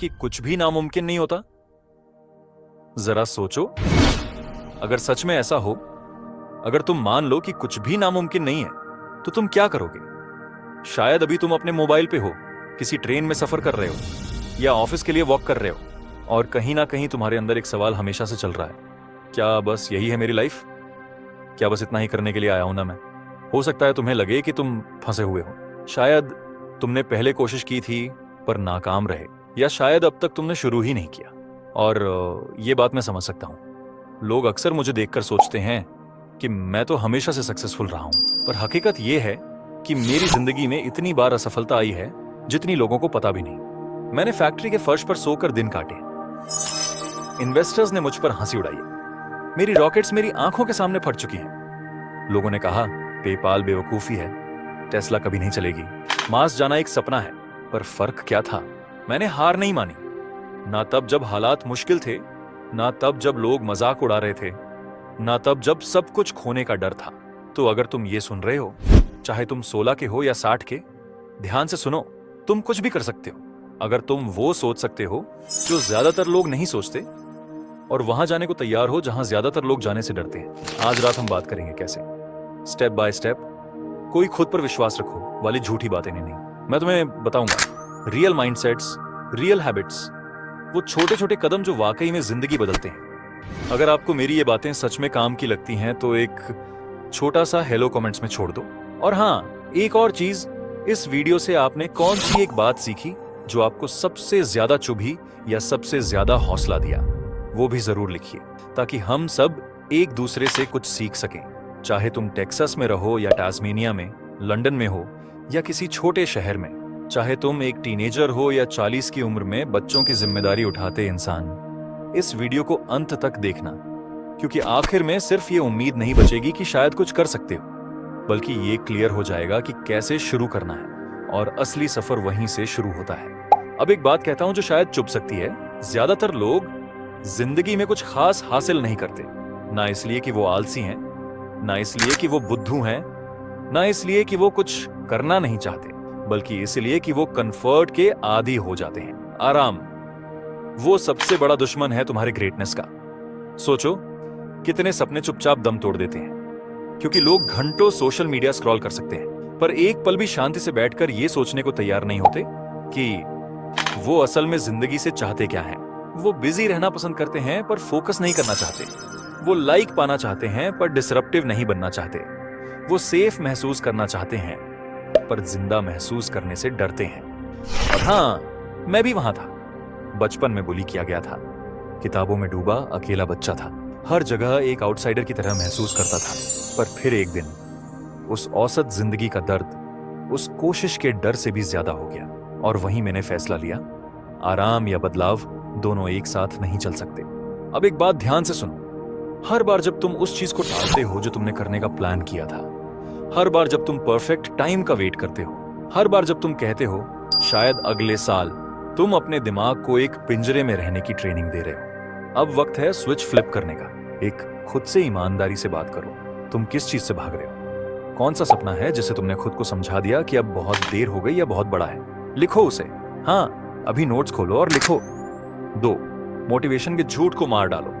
कि कुछ भी नामुमकिन नहीं होता? जरा सोचो, अगर सच में ऐसा हो, अगर तुम मान लो कि कुछ भी नामुमकिन नहीं है, तो तुम क्या करोगे? शायद अभी तुम अपने मोबाइल पे हो, किसी ट्रेन में सफर कर रहे हो या ऑफिस के लिए वॉक कर रहे हो, और कहीं ना कहीं तुम्हारे अंदर एक सवाल हमेशा से चल रहा है, क्या बस यही है मेरी लाइफ? क्या बस इतना ही करने के लिए आया हूं ना मैं? हो सकता है तुम्हें लगे कि तुम फंसे हुए हो। शायद तुमने पहले कोशिश की थी पर नाकाम रहे, या शायद अब तक तुमने शुरू ही नहीं किया। और ये बात मैं समझ सकता हूं। लोग अक्सर मुझे देखकर सोचते हैं कि मैं तो हमेशा से सक्सेसफुल रहा हूं, पर हकीकत यह है कि मेरी जिंदगी में इतनी बार असफलता आई है जितनी लोगों को पता भी नहीं। मैंने फैक्ट्री के फर्श पर सोकर दिन काटे, इन्वेस्टर्स ने मुझ पर हंसी उड़ाई, मेरी रॉकेट्स मेरी आंखों के सामने फट चुकी हैं। लोगों ने कहा पेपाल बेवकूफी है, टेस्ला कभी नहीं चलेगी, मार्स जाना एक सपना है। पर फर्क क्या था? मैंने हार नहीं मानी, ना तब जब हालात मुश्किल थे, ना तब जब लोग मजाक उड़ा रहे थे, ना तब जब सब कुछ खोने का डर था। तो अगर तुम ये सुन रहे हो, चाहे तुम 16 के हो या 60 के, ध्यान से सुनो, तुम कुछ भी कर सकते हो अगर तुम वो सोच सकते हो जो ज्यादातर लोग नहीं सोचते, और वहां जाने को तैयार हो जहां ज्यादातर लोग जाने से डरते हैं। आज रात हम बात करेंगे कैसे स्टेप बाय स्टेप कोई खुद पर विश्वास रखो वाली झूठी बातें नहीं। मैं तुम्हें बताऊंगा रियल माइंडसेट्स, रियल हैबिट्स, वो छोटे छोटे कदम जो वाकई में जिंदगी बदलते हैं। अगर आपको मेरी ये बातें सच में काम की लगती हैं तो एक छोटा सा हेलो कमेंट्स में छोड़ दो। और हाँ, एक और चीज, इस वीडियो से आपने कौन सी एक बात सीखी जो आपको सबसे ज्यादा चुभी या सबसे ज्यादा हौसला दिया, वो भी जरूर लिखिए, ताकि हम सब एक दूसरे से कुछ सीख सकें। चाहे तुम टेक्सास में रहो या टास्मेनिया में, लंदन में हो या किसी छोटे शहर में, चाहे तुम एक टीनेजर हो या 40 की उम्र में बच्चों की जिम्मेदारी उठाते इंसान, इस वीडियो को अंत तक देखना, क्योंकि आखिर में सिर्फ ये उम्मीद नहीं बचेगी कि शायद कुछ कर सकते हो, बल्कि ये क्लियर हो जाएगा कि कैसे शुरू करना है, और असली सफर वहीं से शुरू होता है। अब एक बात कहता हूं जो शायद चुभ सकती है, ज्यादातर लोग जिंदगी में कुछ खास हासिल नहीं करते, ना इसलिए कि वो आलसी हैं, ना इसलिए कि वो बुद्धू हैं, ना इसलिए कि वो कुछ करना नहीं चाहते, बल्कि इसलिए कि वो कंफर्ट के आदी हो जाते हैं। आराम वो सबसे बड़ा दुश्मन है तुम्हारे ग्रेटनेस का। सोचो कितने सपने चुपचाप दम तोड़ देते हैं क्योंकि लोग घंटों सोशल मीडिया स्क्रॉल कर सकते हैं, पर एक पल भी शांति से बैठकर ये सोचने को तैयार नहीं होते कि वो असल में जिंदगी से चाहते क्या हैं। वो बिजी रहना पसंद करते हैं पर फोकस नहीं करना चाहते। वो लाइक पाना चाहते हैं पर डिसरप्टिव नहीं बनना चाहते। वो सेफ महसूस करना चाहते हैं पर जिंदा महसूस करने से डरते हैं। और हाँ, मैं भी वहां था। बचपन में बुली किया गया था, किताबों में डूबा अकेला बच्चा था, हर जगह एक आउटसाइडर की तरह महसूस करता था। पर फिर एक दिन उस औसत जिंदगी का दर्द उस कोशिश के डर से भी ज्यादा हो गया, और वहीं मैंने फैसला लिया, आराम या बदलाव दोनों एक साथ नहीं चल सकते। अब एक बात ध्यान से सुनो, हर बार जब तुम उस चीज को टालते हो जो तुमने करने का प्लान किया था, हर बार जब तुम परफेक्ट टाइम का वेट करते हो, हर बार जब तुम कहते हो शायद अगले साल, तुम अपने दिमाग को एक पिंजरे में रहने की ट्रेनिंग दे रहे हो। अब वक्त है स्विच फ्लिप करने का। एक खुद से ईमानदारी से बात करो, तुम किस चीज से भाग रहे हो? कौन सा सपना है जिसे तुमने खुद को समझा दिया कि अब बहुत देर हो गई या बहुत बड़ा है? लिखो उसे। हाँ, अभी नोट्स खोलो और लिखो। 2, मोटिवेशन के झूठ को मार डालो।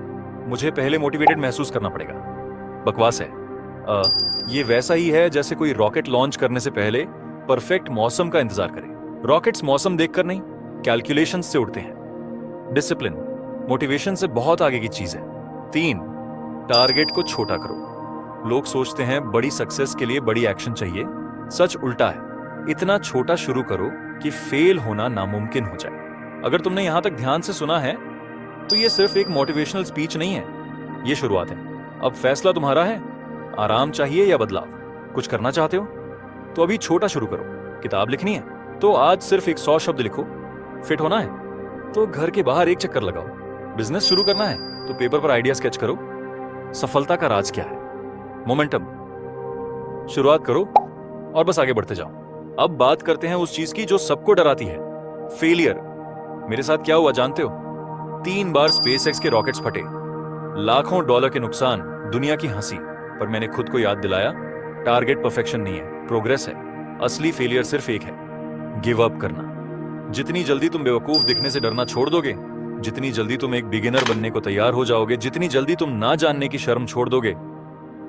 मुझे पहले मोटिवेटेड महसूस करना पड़ेगा, बकवास है। ये वैसा ही है जैसे कोई रॉकेट लॉन्च करने से पहले परफेक्ट मौसम का इंतजार करे। रॉकेट्स मौसम देखकर नहीं, कैलकुलेशंस से उड़ते हैं। डिसिप्लिन मोटिवेशन से बहुत आगे की चीज है। 3, टारगेट को छोटा करो। लोग सोचते हैं बड़ी सक्सेस के लिए बड़ी एक्शन चाहिए, सच उल्टा है। इतना छोटा शुरू करो कि फेल होना नामुमकिन हो जाए। अगर तुमने यहां तक ध्यान से सुना है तो ये सिर्फ एक मोटिवेशनल स्पीच नहीं है, ये शुरुआत है। अब फैसला तुम्हारा है, आराम चाहिए या बदलाव? कुछ करना चाहते हो तो अभी छोटा शुरू करो। किताब लिखनी है तो आज सिर्फ 100 शब्द लिखो। फिट होना है तो घर के बाहर एक चक्कर लगाओ। बिजनेस शुरू करना है तो पेपर पर आइडिया स्केच करो। सफलता का राज क्या है? मोमेंटम। शुरुआत करो और बस आगे बढ़ते जाओ। अब बात करते हैं उस चीज की जो सबको डराती है, फेलियर। मेरे साथ क्या हुआ जानते हो? 3 बार स्पेसएक्स के रॉकेट्स फटे, लाखों डॉलर के नुकसान, दुनिया की हंसी। पर मैंने खुद को याद दिलाया, टारगेट परफेक्शन नहीं है, प्रोग्रेस है। असली फेलियर सिर्फ एक है, गिव अप करना। जितनी जल्दी तुम बेवकूफ दिखने से डरना छोड़ दोगे, जितनी जल्दी तुम एक बिगिनर बनने को तैयार हो जाओगे, जितनी जल्दी तुम ना जानने की शर्म छोड़ दोगे,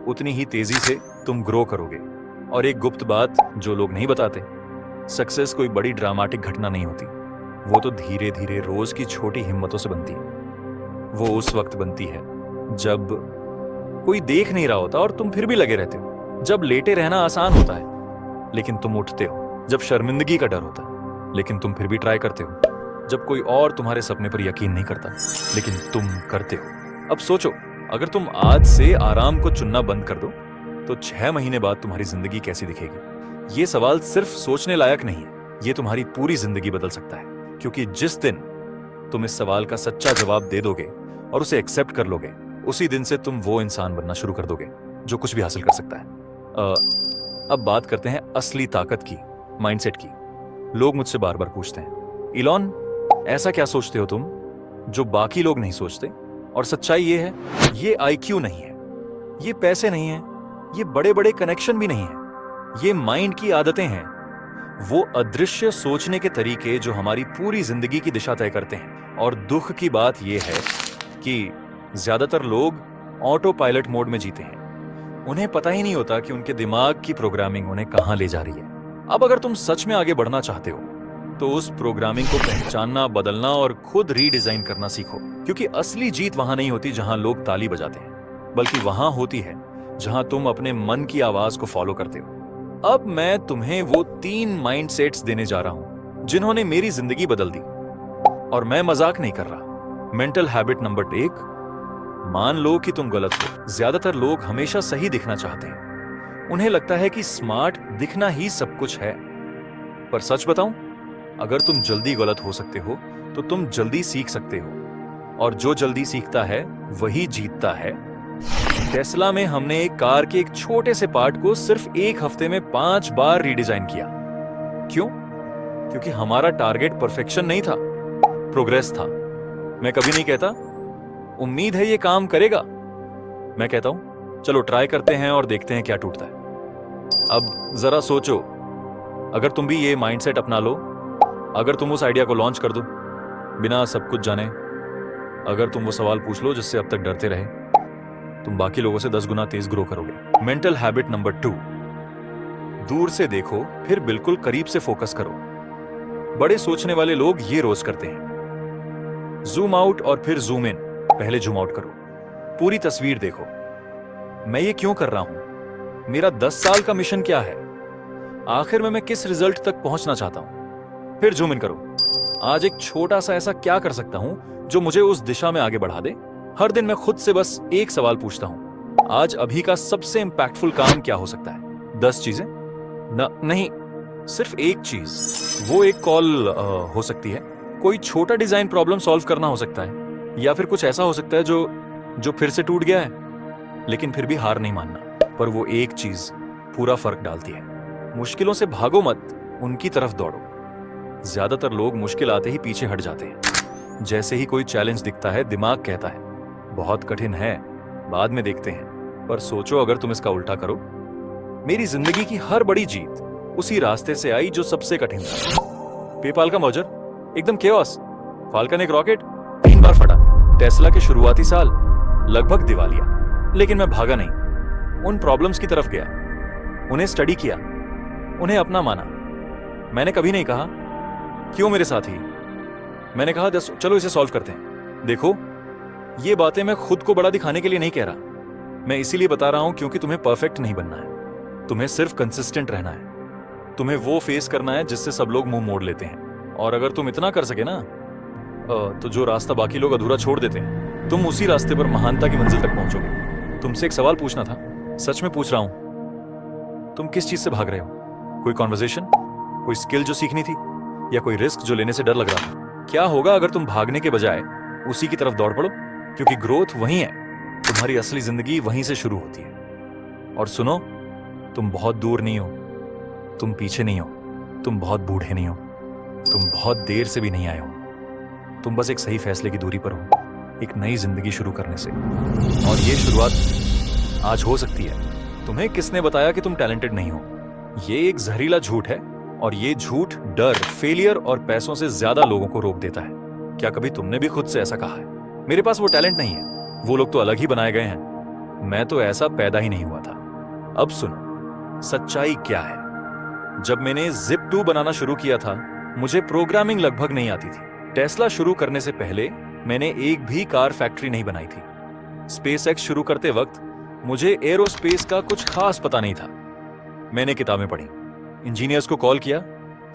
उतनी ही तेजी से तुम ग्रो करोगे। और एक गुप्त बात जो लोग नहीं बताते, सक्सेस कोई बड़ी ड्रामेटिक घटना नहीं होती, वो तो धीरे धीरे रोज की छोटी हिम्मतों से बनती है। वो उस वक्त बनती है जब कोई देख नहीं रहा होता और तुम फिर भी लगे रहते हो, जब लेटे रहना आसान होता है लेकिन तुम उठते हो, जब शर्मिंदगी का डर होता है लेकिन तुम फिर भी ट्राई करते हो, जब कोई और तुम्हारे सपने पर यकीन नहीं करता लेकिन तुम करते हो। अब सोचो, अगर तुम आज से आराम को चुनना बंद कर दो तो 6 महीने बाद तुम्हारी जिंदगी कैसी दिखेगी? ये सवाल सिर्फ सोचने लायक नहीं है, ये तुम्हारी पूरी जिंदगी बदल सकता है। क्योंकि जिस दिन तुम इस सवाल का सच्चा जवाब दे दोगे और उसे एक्सेप्ट कर लोगे, उसी दिन से तुम वो इंसान बनना शुरू कर दोगे जो कुछ भी हासिल कर सकता है। अब बात करते हैं असली ताकत की, माइंडसेट की। लोग मुझसे बार बार पूछते हैं, इलॉन ऐसा क्या सोचते हो तुम जो बाकी लोग नहीं सोचते? और सच्चाई ये है, ये आईक्यू नहीं है, ये पैसे नहीं है, ये बड़े बड़े कनेक्शन भी नहीं है, ये माइंड की आदतें हैं, वो अदृश्य सोचने के तरीके जो हमारी पूरी जिंदगी की दिशा तय करते हैं। और दुख की बात यह है कि ज्यादातर लोग ऑटो पायलट मोड में जीते हैं, उन्हें पता ही नहीं होता कि उनके दिमाग की प्रोग्रामिंग उन्हें कहां ले जा रही है। अब अगर तुम सच में आगे बढ़ना चाहते हो तो उस प्रोग्रामिंग को पहचानना, बदलना और खुद रीडिजाइन करना सीखो। क्योंकि असली जीत वहां नहीं होती जहां लोग ताली बजाते हैं, बल्कि वहां होती है जहां तुम अपने मन की आवाज को फॉलो करते हो। अब मैं तुम्हें वो 3 माइंडसेट्स देने जा रहा हूं जिन्होंने मेरी जिंदगी बदल दी, और मैं मजाक नहीं कर रहा। मेंटल हैबिट नंबर 1, मान लो कि तुम गलत हो। ज्यादातर लोग हमेशा सही दिखना चाहते हैं, उन्हें लगता है कि स्मार्ट दिखना ही सब कुछ है। पर सच बताऊं, अगर तुम जल्दी गलत हो सकते हो तो तुम जल्दी सीख सकते हो, और जो जल्दी सीखता है वही जीतता है। टेस्ला में हमने एक कार के एक छोटे से पार्ट को सिर्फ 1 हफ्ते में 5 बार रीडिजाइन किया। क्यों? क्योंकि हमारा टारगेट परफेक्शन नहीं था, प्रोग्रेस था। मैं कभी नहीं कहता उम्मीद है ये काम करेगा, मैं कहता हूं चलो ट्राई करते हैं और देखते हैं क्या टूटता है। अब जरा सोचो, अगर तुम भी ये माइंडसेट अपना लो, अगर तुम उस आइडिया को लॉन्च कर दो बिना सब कुछ जाने, अगर तुम वो सवाल पूछ लो जिससे अब तक डरते रहे, तुम बाकी लोगों से 10 गुना तेज ग्रो करोगे। मेंटल हैबिट नंबर 2, दूर से देखो फिर बिल्कुल करीब से फोकस करो। बड़े सोचने वाले लोग ये रोज करते हैं, जूम आउट और फिर जूम इन। पहले जूम आउट करो, पूरी तस्वीर देखो। मैं ये क्यों कर रहा हूं? मेरा 10 साल का मिशन क्या है? आखिर में मैं किस रिजल्ट तक पहुंचना चाहता हूं? फिर जूम इन करो, आज एक छोटा सा ऐसा क्या कर सकता हूं जो मुझे उस दिशा में आगे बढ़ा दे। हर दिन मैं खुद से बस एक सवाल पूछता हूं, आज अभी का सबसे इंपैक्टफुल काम क्या हो सकता है? 10 चीजें नहीं, सिर्फ एक चीज। वो एक कॉल हो सकती है, कोई छोटा डिजाइन प्रॉब्लम सॉल्व करना हो सकता है, या फिर कुछ ऐसा हो सकता है जो फिर से टूट गया है, लेकिन फिर भी हार नहीं मानना। पर वो एक चीज पूरा फर्क डालती है। मुश्किलों से भागो मत, उनकी तरफ दौड़ो। ज्यादातर लोग मुश्किल आते ही पीछे हट जाते हैं। जैसे ही कोई चैलेंज दिखता है, दिमाग कहता है बहुत कठिन है, बाद में देखते हैं। पर सोचो, अगर तुम इसका उल्टा करो। मेरी जिंदगी की हर बड़ी जीत उसी रास्ते से आई जो सबसे कठिन था। पेपाल का मर्जर एकदम केओस, फाल्कन एक रॉकेट 3 बार फटा, टेस्ला के शुरुआती साल लगभग दिवालिया। लेकिन मैं भागा नहीं, उन प्रॉब्लम्स की तरफ गया, उन्हें स्टडी किया, उन्हें अपना माना। मैंने कभी नहीं कहा क्यों मेरे साथ ही, मैंने कहा चलो इसे सॉल्व करते हैं। देखो, ये बातें मैं खुद को बड़ा दिखाने के लिए नहीं कह रहा, मैं इसीलिए बता रहा हूं क्योंकि तुम्हें परफेक्ट नहीं बनना है, तुम्हें सिर्फ कंसिस्टेंट रहना है। तुम्हें वो फेस करना है जिससे सब लोग मुंह मोड़ लेते हैं। और अगर तुम इतना कर सके ना, तो जो रास्ता बाकी लोग अधूरा छोड़ देते हैं, तुम उसी रास्ते पर महानता की मंजिल तक पहुंचोगे। तुमसे एक सवाल पूछना था, सच में पूछ रहा हूं, तुम किस चीज से भाग रहे हो? कोई कॉन्वर्सेशन, कोई स्किल जो सीखनी थी, या कोई रिस्क जो लेने से डर लग रहा था? क्या होगा अगर तुम भागने के बजाय उसी की तरफ दौड़ पड़ो? क्योंकि ग्रोथ वहीं है, तुम्हारी असली जिंदगी वहीं से शुरू होती है। और सुनो, तुम बहुत दूर नहीं हो, तुम पीछे नहीं हो, तुम बहुत बूढ़े नहीं हो, तुम बहुत देर से भी नहीं आए हो। तुम बस एक सही फैसले की दूरी पर हो, एक नई जिंदगी शुरू करने से। और ये शुरुआत आज हो सकती है। तुम्हें किसने बताया कि तुम टैलेंटेड नहीं हो? ये एक जहरीला झूठ है, और ये झूठ डर, फेलियर और पैसों से ज्यादा लोगों को रोक देता है। क्या कभी तुमने भी खुद से ऐसा कहा है, मेरे पास वो टैलेंट नहीं है, वो लोग तो अलग ही बनाए गए हैं, मैं तो ऐसा पैदा ही नहीं हुआ था। अब सुनो, सच्चाई क्या है। जब मैंने Zip2 बनाना शुरू किया था, मुझे प्रोग्रामिंग लगभग नहीं आती थी। टेस्ला शुरू करने से पहले मैंने एक भी कार फैक्ट्री नहीं बनाई थी। SpaceX शुरू करते वक्त मुझे एरोस्पेस का कुछ खास पता नहीं था। मैंने किताबें पढ़ी, इंजीनियर्स को कॉल किया,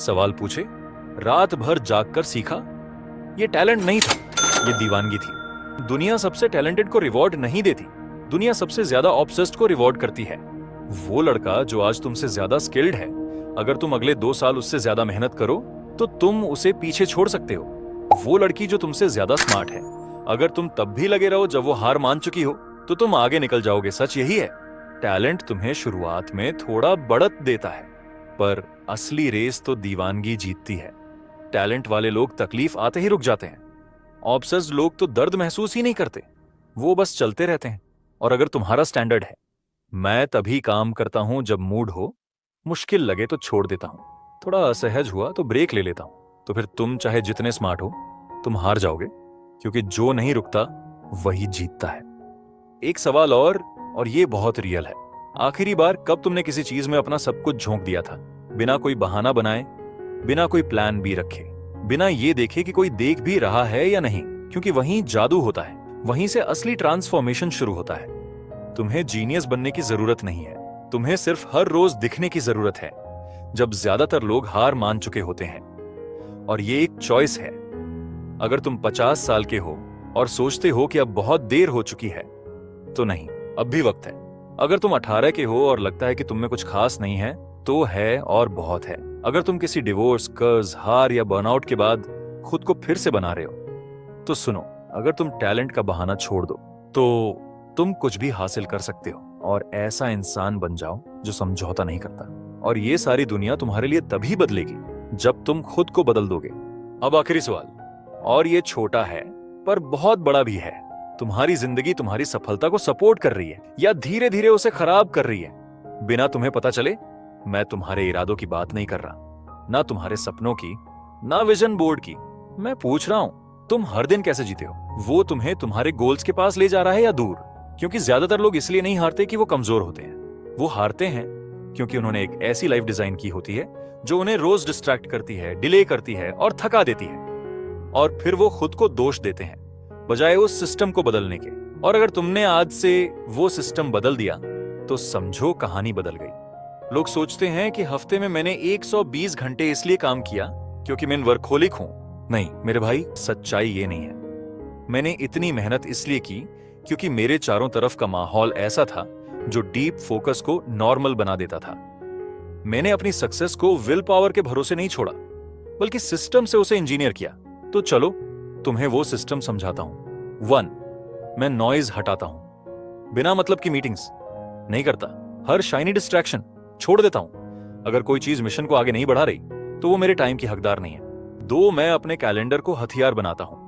सवाल पूछे, रात भर जागकर सीखा। ये टैलेंट नहीं था, ये दीवानगी थी। दुनिया सबसे टैलेंटेड को रिवॉर्ड नहीं देती, दुनिया सबसे ज्यादा ऑब्सेस्ड को रिवॉर्ड करती है। वो लड़का जो आज तुमसे ज्यादा स्किल्ड है, अगर तुम अगले 2 साल उससे ज्यादा मेहनत करो तो तुम उसे पीछे छोड़ सकते हो। वो लड़की जो तुमसे ज्यादा स्मार्ट है, अगर तुम तब भी लगे रहो जब वो हार मान चुकी हो तो तुम आगे निकल जाओगे। सच यही है, टैलेंट तुम्हें शुरुआत में थोड़ा बढ़त देता है, पर असली रेस तो दीवानगी जीतती है। टैलेंट वाले लोग तकलीफ आते ही रुक जाते हैं, ऑब्सेस्ड लोग तो दर्द महसूस ही नहीं करते, वो बस चलते रहते हैं। और अगर तुम्हारा स्टैंडर्ड है, मैं तभी काम करता हूं जब मूड हो, मुश्किल लगे तो छोड़ देता हूं, थोड़ा असहज हुआ तो ब्रेक ले लेता हूं। तो फिर तुम चाहे जितने स्मार्ट हो, तुम हार जाओगे, क्योंकि जो नहीं रुकता वही जीतता है। एक सवाल और ये बहुत रियल है। आखिरी बार कब तुमने किसी चीज में अपना सब कुछ झोंक दिया था, बिना कोई बहाना बनाए, बिना कोई प्लान बी रखे, बिना ये देखे कि कोई देख भी रहा है या नहीं? क्योंकि वहीं जादू होता है, वहीं से असली ट्रांसफॉर्मेशन शुरू होता है। तुम्हें जीनियस बनने की जरूरत नहीं है, तुम्हें सिर्फ हर रोज दिखने की जरूरत है जब ज्यादातर लोग हार मान चुके होते हैं। और ये एक चॉइस है। अगर तुम 50 साल के हो और सोचते हो कि अब बहुत देर हो चुकी है, तो नहीं, अब भी वक्त है। अगर तुम 18 के हो और लगता है कि तुम में कुछ खास नहीं है, तो है और बहुत है। अगर तुम किसी डिवोर्स, कर्ज, हार या बर्नआउट के बाद खुद को फिर से बना रहे हो, तो सुनो, अगर तुम टैलेंट का बहाना छोड़ दो तो तुम कुछ भी हासिल कर सकते हो। और ऐसा इंसान बन जाओ जो समझौता नहीं करता। और ये सारी दुनिया तुम्हारे लिए तभी बदलेगी जब तुम खुद को बदल दोगे। अब आखिरी सवाल, और ये छोटा है पर बहुत बड़ा भी है। तुम्हारी जिंदगी तुम्हारी सफलता को सपोर्ट कर रही है या धीरे धीरे उसे खराब कर रही है, बिना तुम्हें पता चले? मैं तुम्हारे इरादों की बात नहीं कर रहा, ना तुम्हारे सपनों की, ना विजन बोर्ड की। मैं पूछ रहा हूं, तुम हर दिन कैसे जीते हो? वो तुम्हें तुम्हारे गोल्स के पास ले जा रहा है या दूर? क्योंकि ज्यादातर लोग इसलिए नहीं हारते कि वो कमजोर होते हैं, वो हारते हैं क्योंकि उन्होंने एक ऐसी लाइफ डिजाइन की होती है जो उन्हें रोज डिस्ट्रैक्ट करती है, डिले करती है और थका देती है। और फिर वो खुद को दोष देते हैं बजाय उस सिस्टम को बदलने के। और अगर तुमने आज से वो सिस्टम बदल दिया तो समझो कहानी बदल गई। लोग सोचते हैं कि हफ्ते में मैंने 120 घंटे इसलिए काम किया क्योंकि मैं वर्कहोलिक हूं। नहीं मेरे भाई, सच्चाई ये नहीं है। मैंने इतनी मेहनत इसलिए की क्योंकि मेरे चारों तरफ का माहौल ऐसा था जो डीप फोकस को नॉर्मल बना देता था। मैंने अपनी सक्सेस को विल पावर के भरोसे नहीं छोड़ा, बल्कि सिस्टम से उसे इंजीनियर किया। तो चलो तुम्हें वो सिस्टम समझाता हूं। 1, मैं नॉइज हटाता हूं, बिना मतलब की मीटिंग्स नहीं करता, हर शाइनी डिस्ट्रैक्शन छोड़ देता हूं। अगर कोई चीज मिशन को आगे नहीं बढ़ा रही तो वो मेरे टाइम की हकदार नहीं है। 2, मैं अपने कैलेंडर को हथियार बनाता हूं।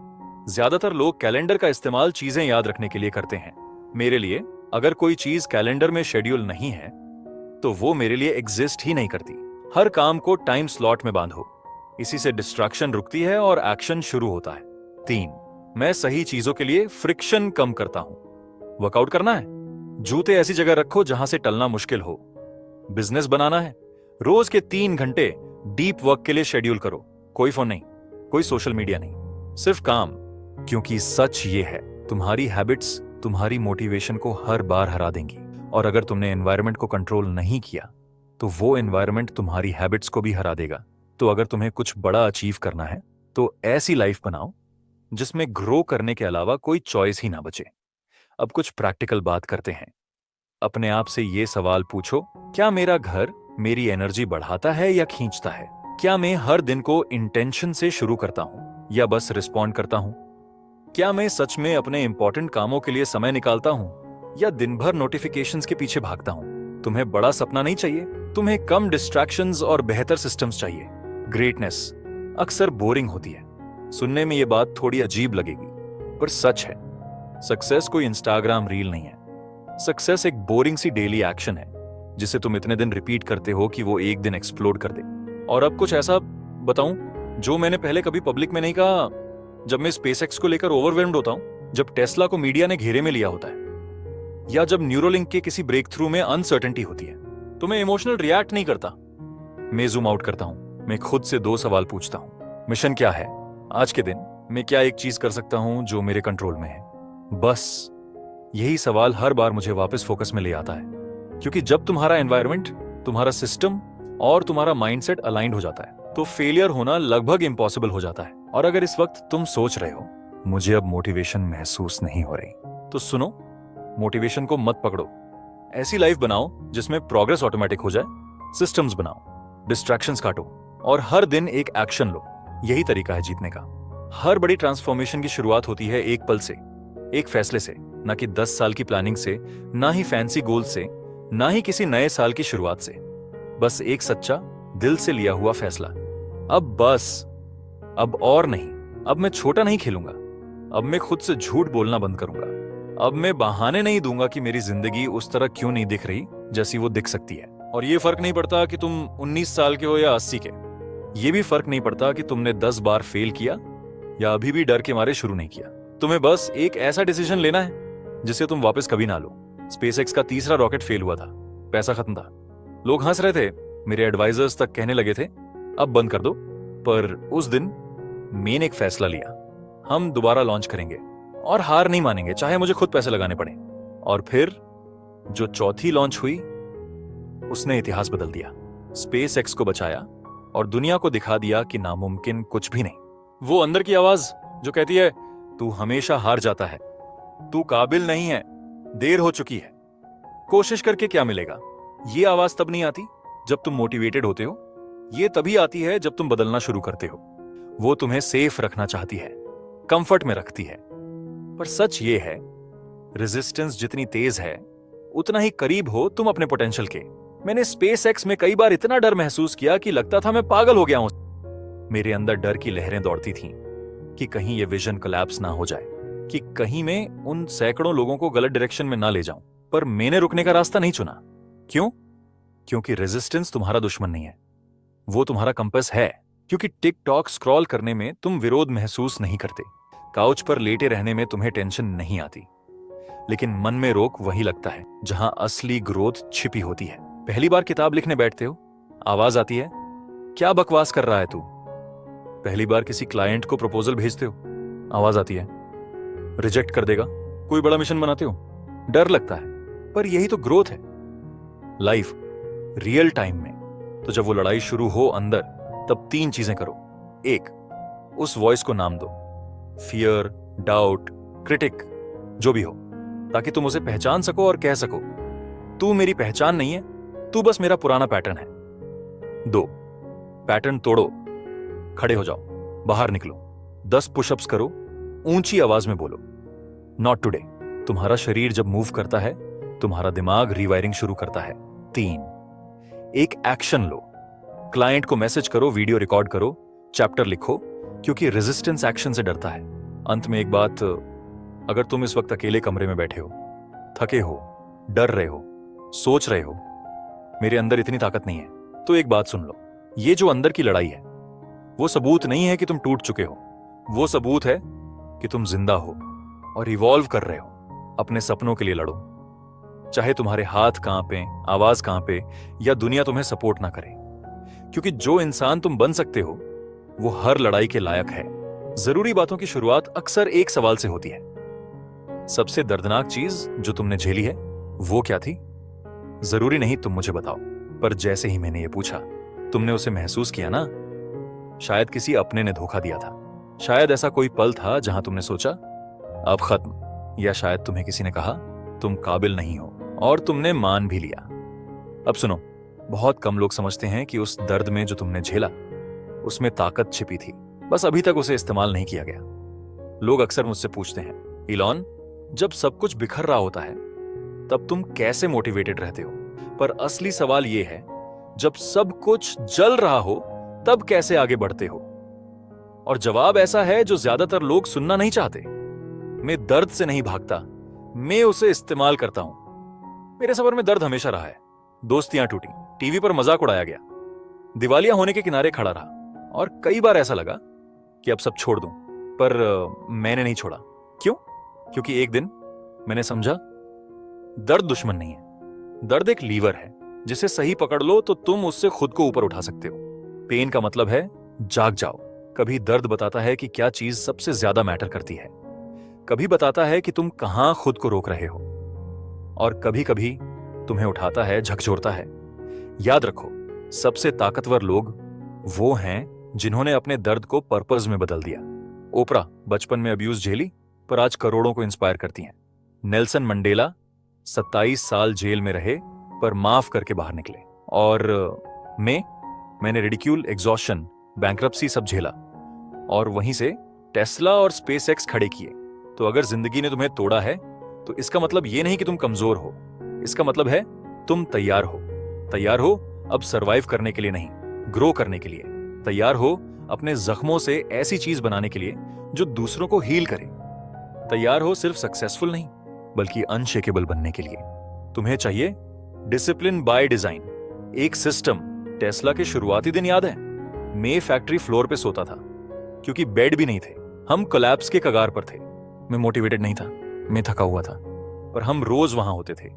ज्यादातर लोग कैलेंडर का इस्तेमाल चीजें याद रखने के लिए करते हैं। मेरे लिए अगर कोई चीज कैलेंडर में शेड्यूल नहीं है तो वो मेरे लिए एग्जिस्ट ही नहीं करती। हर काम को टाइम स्लॉट में बांधो, इसी से डिस्ट्रैक्शन रुकती है और एक्शन शुरू होता है। 3, मैं सही चीजों के लिए फ्रिक्शन कम करता हूं। वर्कआउट करना है, जूते ऐसी जगह रखो जहां से टलना मुश्किल हो। बिजनेस बनाना है, रोज के 3 घंटे डीप वर्क के लिए शेड्यूल करो। कोई फोन नहीं, कोई सोशल मीडिया नहीं, सिर्फ काम। क्योंकि सच ये है, तुम्हारी हैबिट्स तुम्हारी मोटिवेशन को हर बार हरा देंगी। और अगर तुमने एनवायरनमेंट को कंट्रोल नहीं किया तो वो एनवायरनमेंट तुम्हारी हैबिट्स को भी हरा देगा। तो अगर तुम्हें कुछ बड़ा अचीव करना है तो ऐसी लाइफ बनाओ जिसमें ग्रो करने के अलावा कोई चॉइस ही ना बचे। अब कुछ प्रैक्टिकल बात करते हैं। अपने आप से ये सवाल पूछो, क्या मेरा घर मेरी एनर्जी बढ़ाता है या खींचता है? क्या मैं हर दिन को इंटेंशन से शुरू करता हूं या बस रिस्पॉन्ड करता हूं? क्या मैं सच में अपने इंपॉर्टेंट कामों के लिए समय निकालता हूं या दिन भर नोटिफिकेशंस के पीछे भागता हूं? तुम्हें बड़ा सपना नहीं चाहिए, तुम्हें कम डिस्ट्रैक्शंस और बेहतर सिस्टम्स चाहिए। ग्रेटनेस अक्सर बोरिंग होती है। सुनने में ये बात थोड़ी अजीब लगेगी, पर सच है। सक्सेस कोई इंस्टाग्राम रील नहीं है। सक्सेस एक बोरिंग सी डेली एक्शन है जिसे तुम इतने दिन रिपीट करते हो कि वो एक दिन एक्सप्लोड कर दे। और अब कुछ ऐसा बताऊं जो मैंने पहले कभी पब्लिक में नहीं कहा। जब मैं स्पेसएक्स को लेकर ओवरवेल्म्ड होता हूं, जब टेस्ला को मीडिया ने घेरे में लिया होता है, या जब न्यूरोलिंक के किसी ब्रेक थ्रू में अनसर्टेनिटी होती है, तो मैं इमोशनल रिएक्ट नहीं करता। मैं जूम आउट करता हूं। मैं खुद से 2 सवाल पूछता हूं। मिशन क्या है आज के दिन? मैं क्या एक चीज कर सकता हूं जो मेरे कंट्रोल में है? बस यही सवाल हर बार मुझे वापस फोकस में ले आता है, क्योंकि जब तुम्हारा एनवायरनमेंट, तुम्हारा सिस्टम और तुम्हारा माइंडसेट अलाइंड हो जाता है, तो फेलियर होना लगभग इम्पॉसिबल हो जाता है। और अगर इस वक्त तुम सोच रहे हो मुझे अब मोटिवेशन महसूस नहीं हो रही, तो सुनो, मोटिवेशन को मत पकड़ो। ऐसी लाइफ बनाओ जिसमें प्रोग्रेस ऑटोमेटिक हो जाए। सिस्टम्स बनाओ, डिस्ट्रैक्शंस काटो और हर दिन एक एक्शन लो। यही तरीका है जीतने का। हर बड़ी ट्रांसफॉर्मेशन की शुरुआत होती है एक पल से, एक फैसले से, ना कि 10 साल की प्लानिंग से, ना ही फैंसी गोल से, ना ही किसी नए साल की शुरुआत से। बस एक सच्चा दिल से लिया हुआ फैसला। अब बस, अब और नहीं। अब मैं छोटा नहीं खेलूंगा। अब मैं खुद से झूठ बोलना बंद करूंगा। अब मैं बहाने नहीं दूंगा कि मेरी जिंदगी उस तरह क्यों नहीं दिख रही जैसी वो दिख सकती है। और ये फर्क नहीं पड़ता कि तुम 19 साल के हो या 80 के। ये भी फर्क नहीं पड़ता कि तुमने 10 बार फेल किया या अभी भी डर के मारे शुरू नहीं किया। तुम्हें बस एक ऐसा डिसीजन लेना है जिसे तुम वापस कभी ना लो। स्पेसएक्स का तीसरा रॉकेट फेल हुआ था, पैसा खत्म था, लोग हंस रहे थे, मेरे एडवाइजर्स तक कहने लगे थे अब बंद कर दो। पर उस दिन मैंने एक फैसला लिया, हम दोबारा लॉन्च करेंगे और हार नहीं मानेंगे, चाहे मुझे खुद पैसे लगाने पड़े। और फिर जो चौथी लॉन्च हुई उसने इतिहास बदल दिया। स्पेसएक्स को बचाया और दुनिया को दिखा दिया कि नामुमकिन कुछ भी नहीं। वो अंदर की आवाज जो कहती है तू हमेशा हार जाता है, तू काबिल नहीं है, देर हो चुकी है, कोशिश करके क्या मिलेगा, ये आवाज तब नहीं आती जब तुम मोटिवेटेड होते हो। ये तभी आती है जब तुम बदलना शुरू करते हो। वो तुम्हें सेफ रखना चाहती है, कंफर्ट में रखती है। पर सच ये है, रेजिस्टेंस जितनी तेज है उतना ही करीब हो तुम अपने पोटेंशियल के। मैंने स्पेसएक्स में कई बार इतना डर महसूस किया कि लगता था मैं पागल हो गया हूं। मेरे अंदर डर की लहरें दौड़ती थीं कि कहीं ये विजन कोलैप्स ना हो जाए, कि कहीं मैं उन सैकड़ों लोगों को गलत डायरेक्शन में ना ले जाऊं। पर मैंने रुकने का रास्ता नहीं चुना। क्यों? क्योंकि रेजिस्टेंस तुम्हारा दुश्मन नहीं है, वो तुम्हारा कंपास है। क्योंकि टिकटॉक स्क्रॉल करने में तुम विरोध महसूस नहीं करते, काउच पर लेटे रहने में तुम्हें टेंशन नहीं आती, लेकिन मन में रोक वही लगता है जहां असली ग्रोथ छिपी होती है। पहली बार किताब लिखने बैठते हो, आवाज आती है क्या बकवास कर रहा है तू। पहली बार किसी क्लाइंट को प्रपोजल भेजते हो, आवाज आती है रिजेक्ट कर देगा। कोई बड़ा मिशन बनाते हो, डर लगता है, पर यही तो ग्रोथ है। लाइफ रियल टाइम में तो जब वो लड़ाई शुरू हो अंदर, तब 3 चीजें करो। 1, उस वॉइस को नाम दो, फियर, डाउट, क्रिटिक, जो भी हो, ताकि तुम उसे पहचान सको और कह सको तू मेरी पहचान नहीं है, तू बस मेरा पुराना पैटर्न है। 2, पैटर्न तोड़ो, खड़े हो जाओ, बाहर निकलो, 10 पुशअप्स करो, ऊंची आवाज में बोलो नॉट टुडे। तुम्हारा शरीर जब मूव करता है, तुम्हारा दिमाग रीवायरिंग शुरू करता है। 3, एक एक्शन लो, क्लाइंट को मैसेज करो, वीडियो रिकॉर्ड करो, चैप्टर लिखो, क्योंकि रेजिस्टेंस एक्शन से डरता है। अंत में एक बात, अगर तुम इस वक्त अकेले कमरे में बैठे हो, थके हो, डर रहे हो, सोच रहे हो मेरे अंदर इतनी ताकत नहीं है, तो एक बात सुन लो, ये जो अंदर की लड़ाई है वो सबूत नहीं है कि तुम टूट चुके हो, वो सबूत है कि तुम जिंदा हो और इवॉल्व कर रहे हो। अपने सपनों के लिए लड़ो, चाहे तुम्हारे हाथ कांपे, आवाज कांपे या दुनिया तुम्हें सपोर्ट ना करे, क्योंकि जो इंसान तुम बन सकते हो वो हर लड़ाई के लायक है। जरूरी बातों की शुरुआत अक्सर एक सवाल से होती है, सबसे दर्दनाक चीज जो तुमने झेली है वो क्या थी? जरूरी नहीं तुम मुझे बताओ, पर जैसे ही मैंने ये पूछा, तुमने उसे महसूस किया ना, शायद किसी अपने ने धोखा दिया था, शायद ऐसा कोई पल था जहां तुमने सोचा अब खत्म, या शायद तुम्हें किसी ने कहा तुम काबिल नहीं हो और तुमने मान भी लिया। अब सुनो, बहुत कम लोग समझते हैं कि उस दर्द में जो तुमने झेला उसमें ताकत छिपी थी, बस अभी तक उसे इस्तेमाल नहीं किया गया। लोग अक्सर मुझसे पूछते हैं, इलॉन, जब सब कुछ बिखर रहा होता है तब तुम कैसे मोटिवेटेड रहते हो? पर असली सवाल यह है, जब सब कुछ जल रहा हो तब कैसे आगे बढ़ते हो? और जवाब ऐसा है जो ज्यादातर लोग सुनना नहीं चाहते। मैं दर्द से नहीं भागता, मैं उसे इस्तेमाल करता हूं। मेरे सफर में दर्द हमेशा रहा है, दोस्तियां टूटी, टीवी पर मजाक उड़ाया गया, दिवालिया होने के किनारे खड़ा रहा और कई बार ऐसा लगा कि अब सब छोड़ दूं, पर मैंने नहीं छोड़ा। क्यों? क्योंकि एक दिन मैंने समझा, दर्द दुश्मन नहीं है, दर्द एक लीवर है, जिसे सही पकड़ लो तो तुम उससे खुद को ऊपर उठा सकते हो। पेन का मतलब है जाग जाओ। कभी दर्द बताता है कि क्या चीज सबसे ज्यादा मैटर करती है, कभी बताता है कि तुम कहां खुद को रोक रहे हो, और कभी कभी तुम्हें उठाता है, झकझोरता है। याद रखो, सबसे ताकतवर लोग वो हैं जिन्होंने अपने दर्द को पर्पस में बदल दिया। ओपरा बचपन में अब्यूज झेली, पर आज करोड़ों को इंस्पायर करती हैं। नेल्सन मंडेला 27 साल जेल में रहे, पर माफ करके बाहर निकले। और मैंने रिडिक्यूल, एग्जॉशन, बैंक्रप्सी सब झेला, और वहीं से टेस्ला और स्पेस एक्स खड़े किए। तो अगर जिंदगी ने तुम्हें तोड़ा है, तो इसका मतलब ये नहीं कि तुम कमजोर हो, इसका मतलब है तुम तैयार हो। तैयार हो अब सरवाइव करने के लिए नहीं, ग्रो करने के लिए। तैयार हो अपने जख्मों से ऐसी चीज बनाने के लिए जो दूसरों को हील करे। तैयार हो सिर्फ सक्सेसफुल नहीं, बल्कि अनशेकेबल बनने के लिए। तुम्हें चाहिए डिसिप्लिन बाय डिजाइन, एक सिस्टम। टेस्ला के शुरुआती दिन याद है? मैं फैक्ट्री फ्लोर पे सोता था, क्योंकि बेड भी नहीं थे। हम कोलैप्स के कगार पर थे। मैं मोटिवेटेड नहीं था, मैं थका हुआ था, पर हम रोज वहां होते थे,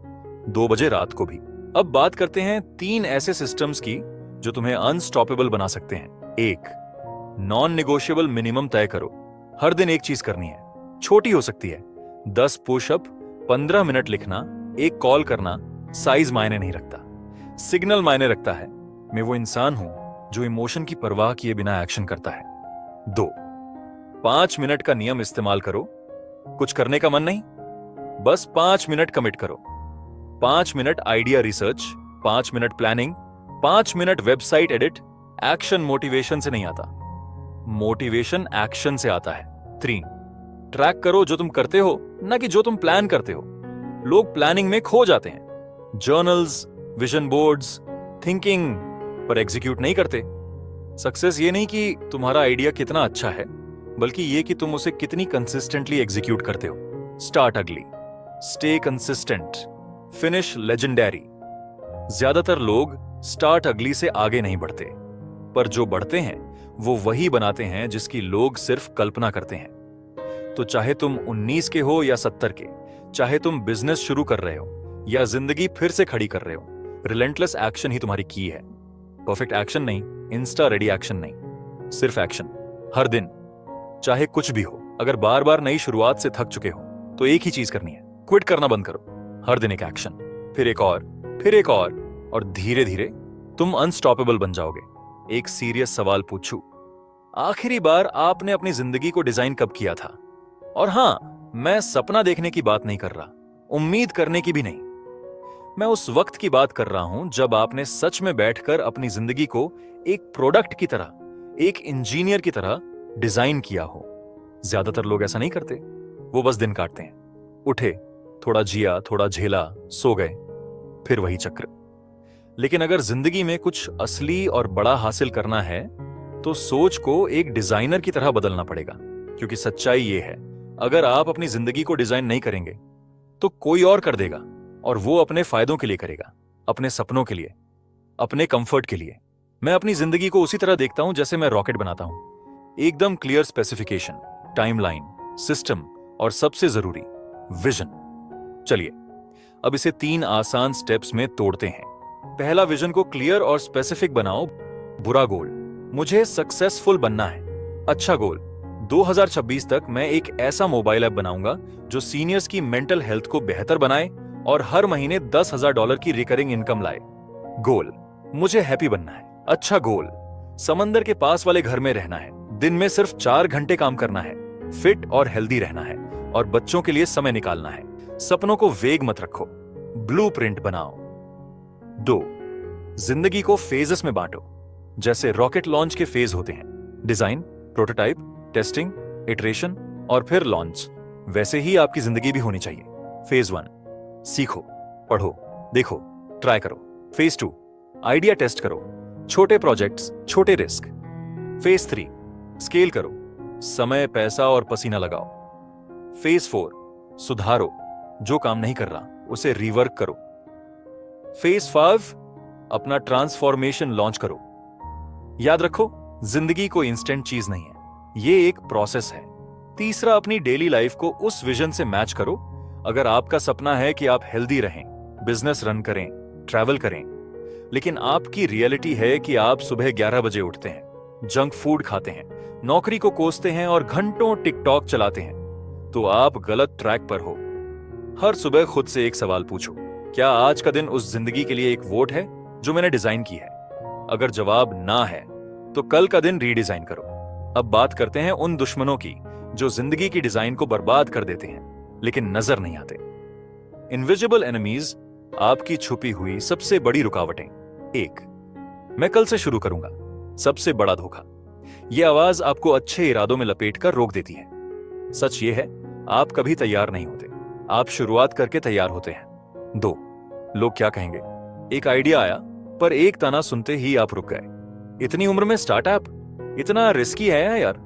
2 बजे रात को भी। अब बात करते हैं 3 ऐसे सिस्टम्स की जो तुम्हें अनस्टॉपेबल बना सकते हैं। 1, नॉन निगोशिएबल मिनिमम तय करो। हर दिन एक चीज करनी है, छोटी हो सकती है, 10 पुशअप, 15 मिनट लिखना, एक कॉल करना। साइज मायने नहीं रखता, सिग्नल मायने रखता है। मैं वो इंसान हूं जो इमोशन की परवाह किए बिना एक्शन करता है। 2, 5 मिनट का नियम इस्तेमाल करो। कुछ करने का मन नहीं, बस 5 मिनट कमिट करो। 5 minute idea research, 5 minute planning, 5 minute website edit. Action motivation से नहीं आता, मोटिवेशन एक्शन से आता है। 3, ट्रैक करो जो तुम करते हो, ना कि जो तुम प्लान करते हो। लोग प्लानिंग में खो जाते हैं, जर्नल्स, विजन बोर्ड्स, थिंकिंग, पर एग्जीक्यूट नहीं करते। सक्सेस ये नहीं कि तुम्हारा आइडिया कितना अच्छा है, बल्कि ये कि तुम उसे कितनी कंसिस्टेंटली एग्जीक्यूट करते हो। स्टार्ट अगली, स्टे कंसिस्टेंट, फिनिश लेजेंडरी। ज्यादातर लोग स्टार्ट अगली से आगे नहीं बढ़ते, पर जो बढ़ते हैं वो वही बनाते हैं जिसकी लोग सिर्फ कल्पना करते हैं। तो चाहे तुम 19 के हो या 70 के, चाहे तुम बिजनेस शुरू कर रहे हो या जिंदगी फिर से खड़ी कर रहे हो, रिलेंटलेस एक्शन ही तुम्हारी की है। परफेक्ट एक्शन नहीं, इंस्टा रेडी एक्शन नहीं, सिर्फ एक्शन। हर दिन, चाहे कुछ भी हो। अगर बार बार नई शुरुआत से थक चुके हो, तो एक ही चीज करनी है, क्विट करना बंद करो। हर दिन एक एक्शन, फिर एक और, फिर एक और धीरे धीरे तुम अनस्टॉपेबल बन जाओगे। एक सीरियस सवाल पूछूं, आखिरी बार आपने अपनी जिंदगी को डिजाइन कब किया था? और हां, मैं सपना देखने की बात नहीं कर रहा, उम्मीद करने की भी नहीं। मैं उस वक्त की बात कर रहा हूं जब आपने सच में बैठकर अपनी जिंदगी को एक प्रोडक्ट की तरह, एक इंजीनियर की तरह डिजाइन किया हो। ज्यादातर लोग ऐसा नहीं करते, वो बस दिन काटते हैं। उठे, थोड़ा जिया, थोड़ा झेला, सो गए, फिर वही चक्र। लेकिन अगर जिंदगी में कुछ असली और बड़ा हासिल करना है, तो सोच को एक डिजाइनर की तरह बदलना पड़ेगा। क्योंकि सच्चाई ये है, अगर आप अपनी जिंदगी को डिजाइन नहीं करेंगे, तो कोई और कर देगा, और वो अपने फायदों के लिए करेगा, अपने सपनों के लिए, अपने कंफर्ट के लिए। मैं अपनी जिंदगी को उसी तरह देखता हूं जैसे मैं रॉकेट बनाता हूं। एकदम क्लियर स्पेसिफिकेशन, टाइमलाइन, सिस्टम, और सबसे जरूरी विजन। चलिए अब इसे 3 आसान स्टेप्स में तोड़ते हैं। पहला, विजन को क्लियर और स्पेसिफिक बनाओ। बुरा गोल, मुझे सक्सेसफुल बनना है। अच्छा गोल, 2026 तक मैं एक ऐसा मोबाइल ऐप बनाऊंगा जो सीनियर्स की मेंटल हेल्थ को बेहतर बनाए और हर महीने $10,000 की रिकरिंग इनकम लाए। गोल, मुझे हैप्पी बनना है। अच्छा गोल, समंदर के पास वाले घर में रहना है, दिन में सिर्फ 4 घंटे काम करना है, फिट और हेल्दी रहना है, और बच्चों के लिए समय निकालना है। सपनों को वेग मत रखो, ब्लूप्रिंट बनाओ। 2, जिंदगी को फेजेस में बांटो। जैसे रॉकेट लॉन्च के फेज होते हैं, डिजाइन, प्रोटोटाइप, टेस्टिंग, इटरेशन और फिर लॉन्च। वैसे ही आपकी जिंदगी भी होनी चाहिए। फेज 1, सीखो, पढ़ो, देखो, ट्राई करो। फेज 2, आइडिया टेस्ट करो, छोटे प्रोजेक्ट्स, छोटे रिस्क। फेज 3, स्केल करो, समय, पैसा और पसीना लगाओ। फेज 4, सुधारो, जो काम नहीं कर रहा उसे रिवर्क करो। फेज 5, अपना ट्रांसफॉर्मेशन लॉन्च करो, याद रखो, जिंदगी कोई इंस्टेंट चीज नहीं है, ये एक प्रोसेस है। तीसरा, अपनी डेली लाइफ को उस विजन से मैच करो। अगर आपका सपना है कि आप हेल्दी रहें, बिजनेस रन करें, ट्रैवल करें, लेकिन आपकी रियलिटी है कि आप सुबह 11 बजे उठते हैं, जंक फूड खाते हैं, नौकरी को कोसते हैं और घंटों टिकटॉक चलाते हैं, तो आप गलत ट्रैक पर हो। हर सुबह खुद से एक सवाल पूछो, क्या आज का दिन उस जिंदगी के लिए एक वोट है जो मैंने डिजाइन की है? अगर जवाब ना है तो कल का दिन रीडिजाइन करो। अब बात करते हैं उन दुश्मनों की जो जिंदगी की डिजाइन को बर्बाद कर देते हैं लेकिन नजर नहीं आते। इनविजिबल एनिमीज, आपकी छुपी हुई सबसे बड़ी रुकावटें। एक, मैं कल से शुरू करूंगा। सबसे बड़ा धोखा, यह आवाज आपको अच्छे इरादों में लपेटकर रोक देती है। सच यह है, आप कभी तैयार नहीं होते, आप शुरुआत करके तैयार होते हैं। दो, लोग क्या कहेंगे। एक आइडिया आया पर एक ताना सुनते ही आप रुक गए। इतनी उम्र में स्टार्टअप, इतना रिस्की है यार।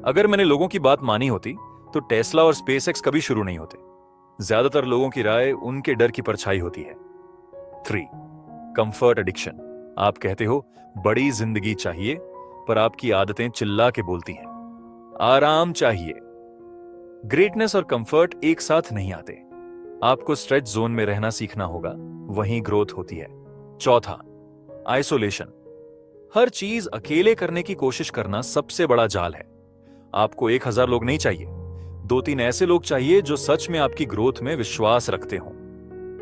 अगर मैंने लोगों की बात मानी होती तो टेस्ला और स्पेसएक्स कभी शुरू नहीं होते। ज्यादातर लोगों की राय उनके डर की परछाई होती है। 3, कंफर्ट एडिक्शन। आप कहते हो बड़ी जिंदगी चाहिए, पर आपकी आदतें चिल्ला के बोलती हैं आराम चाहिए। ग्रेटनेस और कंफर्ट एक साथ नहीं आते। आपको स्ट्रेच जोन में रहना सीखना होगा, वहीं ग्रोथ होती है। चौथा, आइसोलेशन। हर चीज अकेले करने की कोशिश करना सबसे बड़ा जाल है। आपको 1000 लोग नहीं चाहिए, 2-3 ऐसे लोग चाहिए जो सच में आपकी ग्रोथ में विश्वास रखते हो।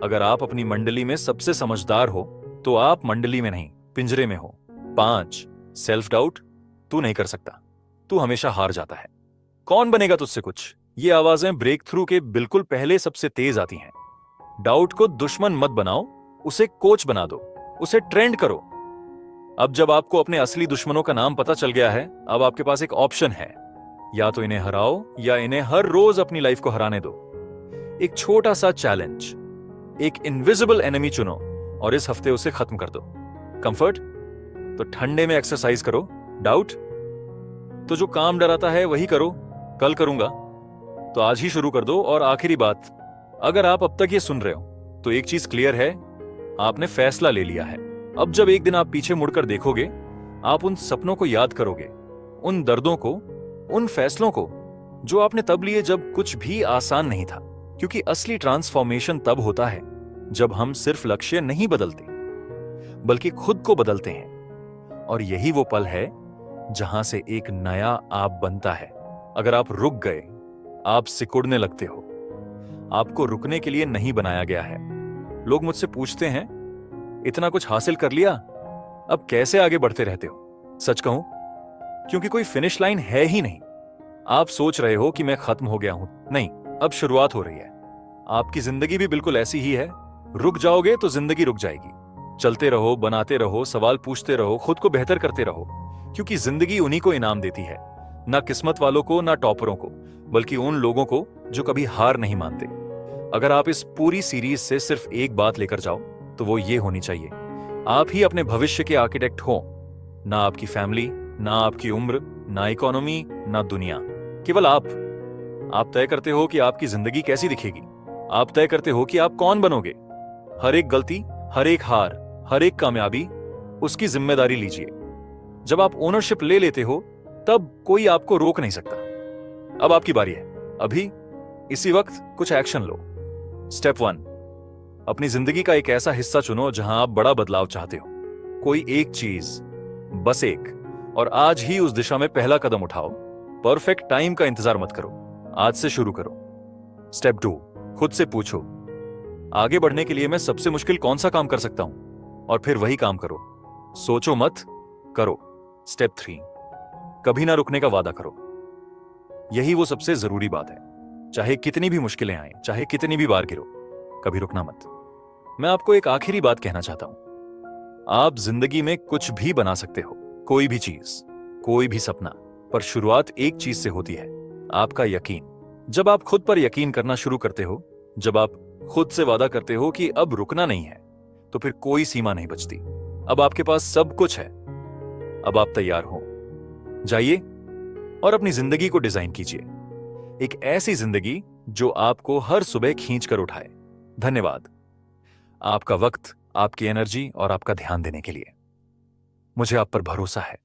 अगर आप अपनी मंडली में सबसे समझदार हो तो आप मंडली में नहीं, पिंजरे में हो। 5, सेल्फ डाउट। तू नहीं कर सकता, तू हमेशा हार जाता है, कौन बनेगा तुझसे कुछ। ये आवाजें ब्रेक थ्रू के बिल्कुल पहले सबसे तेज आती हैं। डाउट को दुश्मन मत बनाओ, उसे कोच बना दो, उसे ट्रेंड करो। अब जब आपको अपने असली दुश्मनों का नाम पता चल गया है, अब आपके पास एक ऑप्शन है, या तो इन्हें हराओ या इन्हें हर रोज अपनी लाइफ को हराने दो। एक छोटा सा चैलेंज, एक इनविजिबल एनिमी चुनो और इस हफ्ते उसे खत्म कर दो। कंफर्ट, तो ठंडे में एक्सरसाइज करो। डाउट, तो जो काम डराता है वही करो, कल करूंगा, तो आज ही शुरू कर दो। और आखिरी बात, अगर आप अब तक ये सुन रहे हो तो एक चीज क्लियर है, आपने फैसला ले लिया है। अब जब एक दिन आप पीछे मुड़कर देखोगे, आप उन सपनों को याद करोगे, उन दर्दों को, उन फैसलों को जो आपने तब लिए जब कुछ भी आसान नहीं था। क्योंकि असली ट्रांसफॉर्मेशन तब होता है जब हम सिर्फ लक्ष्य नहीं बदलते बल्कि खुद को बदलते हैं। और यही वो पल है जहां से एक नया आप बनता है। अगर आप रुक गए, आप सिकुड़ने लगते हो। आपको रुकने के लिए नहीं बनाया गया है। लोग मुझसे पूछते हैं, इतना कुछ हासिल कर लिया, अब कैसे आगे बढ़ते रहते हो? सच कहूं, क्योंकि कोई फिनिश लाइन है ही नहीं। आप सोच रहे हो कि मैं खत्म हो गया हूं, नहीं, अब शुरुआत हो रही है। आपकी जिंदगी भी बिल्कुल ऐसी ही है। रुक जाओगे तो जिंदगी रुक जाएगी। चलते रहो, बनाते रहो, सवाल पूछते रहो, खुद को बेहतर करते रहो, क्योंकि जिंदगी उन्हीं को इनाम देती है, ना किस्मत वालों को, ना टॉपरों को, बल्कि उन लोगों को जो कभी हार नहीं मानते। अगर आप इस पूरी सीरीज से सिर्फ एक बात लेकर जाओ तो वो ये होनी चाहिए, आप ही अपने भविष्य के आर्किटेक्ट हो। ना आपकी फैमिली, ना आपकी उम्र, ना इकोनॉमी, ना दुनिया, केवल आप तय करते हो कि आपकी जिंदगी कैसी दिखेगी। आप तय करते हो कि आप कौन बनोगे। हर एक गलती, हर एक हार, हर एक कामयाबी, उसकी जिम्मेदारी लीजिए। जब आप ओनरशिप ले लेते हो तब कोई आपको रोक नहीं सकता। अब आपकी बारी है। अभी इसी वक्त कुछ एक्शन लो। स्टेप 1, अपनी जिंदगी का एक ऐसा हिस्सा चुनो जहां आप बड़ा बदलाव चाहते हो। कोई एक चीज, बस एक, और आज ही उस दिशा में पहला कदम उठाओ। परफेक्ट टाइम का इंतजार मत करो, आज से शुरू करो। स्टेप 2, खुद से पूछो, आगे बढ़ने के लिए मैं सबसे मुश्किल कौन सा काम कर सकता हूं, और फिर वही काम करो। सोचो मत, करो। स्टेप 3, कभी ना रुकने का वादा करो। यही वो सबसे जरूरी बात है। चाहे कितनी भी मुश्किलें आए, चाहे कितनी भी बार गिरो, कभी रुकना मत। मैं आपको एक आखिरी बात कहना चाहता हूं। आप जिंदगी में कुछ भी बना सकते हो, कोई भी चीज, कोई भी सपना, पर शुरुआत एक चीज से होती है, आपका यकीन। जब आप खुद पर यकीन करना शुरू करते हो, जब आप खुद से वादा करते हो कि अब रुकना नहीं है, तो फिर कोई सीमा नहीं बचती। अब आपके पास सब कुछ है। अब आप तैयार हो। जाइए और अपनी जिंदगी को डिजाइन कीजिए, एक ऐसी जिंदगी जो आपको हर सुबह खींच कर उठाए। धन्यवाद आपका वक्त, आपकी एनर्जी और आपका ध्यान देने के लिए। मुझे आप पर भरोसा है।